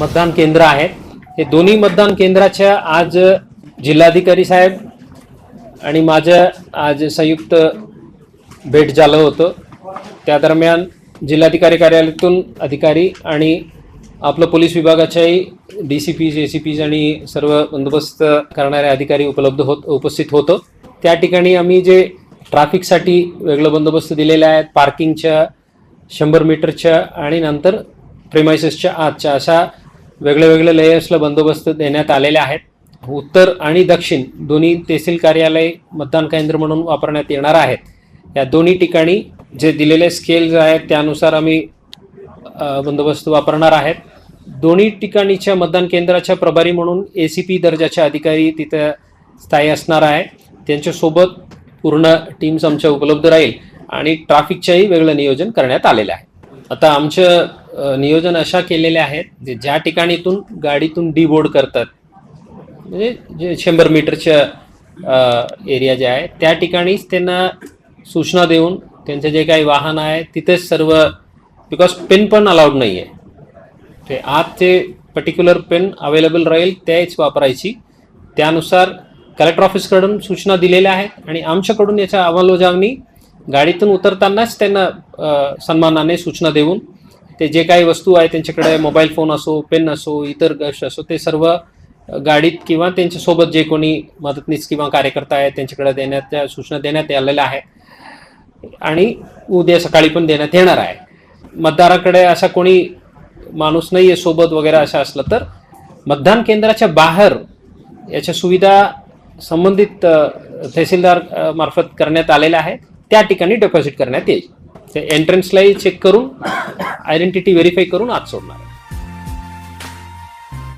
मतदान केंद्र आहेत. हे दोन्ही मतदान केंद्राच्या आज जिल्हाधिकारी साहेब आणि माझं आज संयुक्त भेट झालं होतं. त्या दरम्यान जिल्हाधिकारी कार्यालयातून अधिकारी आणि आपलं पोलीस विभागाच्याही DCPs, ACPs आणि सर्व बंदोबस्त करणारे अधिकारी उपस्थित होतो. त्या ठिकाणी आम्ही जे ट्रॅफिकसाठी वेगळं बंदोबस्त दिलेले आहेत, पार्किंगच्या 100 मीटरच्या आणि नंतर प्रेमाइसेसच्या आतच्या अशा वेगळ्या लेयर्सला बंदोबस्त देण्यात आलेले आहेत. उत्तर आणि दक्षिण दोन्ही तहसील कार्यालय मतदान केंद्र म्हणून वापरण्यात येणार आहेत. या दोन्ही ठिकाणी जे दिलेले स्केल्स आहेत त्यानुसार आम्ही बंदोबस्त वापरणार आहेत. दोन्ही ठिकाणीच्या मतदान केंद्राच्या प्रभारी म्हणून ACP दर्जाचे अधिकारी तिथे स्थायी असणार आहे. त्यांच्यासोबत पूर्ण टीम्स आमच्या उपलब्ध राहील आणि ट्रॅफिकच्याही वेगळं नियोजन करण्यात आलेलं आहे. आता आमचं नियोजन अशा केलेले आहेत ज्या ठिकाणीतून गाडीतून डिबोर्ड करतात, म्हणजे जे 100 मीटरच्या एरिया जे आहे त्या ठिकाणीच त्यांना सूचना देऊन त्यांचे जे काही वाहन आहे तिथेच सर्व, बिकॉज पेन पण अलाउड नाही आहे, ते आतचे पर्टिक्युलर पेन अवेलेबल राहील त्याच वापरायची. त्यानुसार कलेक्टर ऑफिसकडून सूचना दिलेल्या आहेत आणि आमच्याकडून याच्या अंमलबजावणी गाडीतून उतरतानाच त्यांना सन्मानाने सूचना देऊन ते जे काही वस्तू आहे त्यांच्याकडे मोबाईल फोन असो, पेन असो, इतर गोष्ट असो, ते सर्व गाडीत किंवा त्यांच्यासोबत जे कोणी मदतनीस किंवा कार्यकर्ता आहेत त्यांच्याकडे देण्याच्या सूचना देण्यात आलेल्या आहेत आणि उद्या सकाळी पण देण्यात येणार आहे. मतदाराकडे असा कोणी माणूस नाही आहे सोबत वगैरे असं असलं तर मतदान केंद्राच्या बाहेर याच्या सुविधा संबंधित तहसीलदार मार्फत करण्यात आलेल्या आहेत. त्या ठिकाणी डिपॉझिट करण्यात येईल. ते एंट्रन्सलाही चेक करून आयडेंटिटी व्हेरीफाय करून आत सोडणार.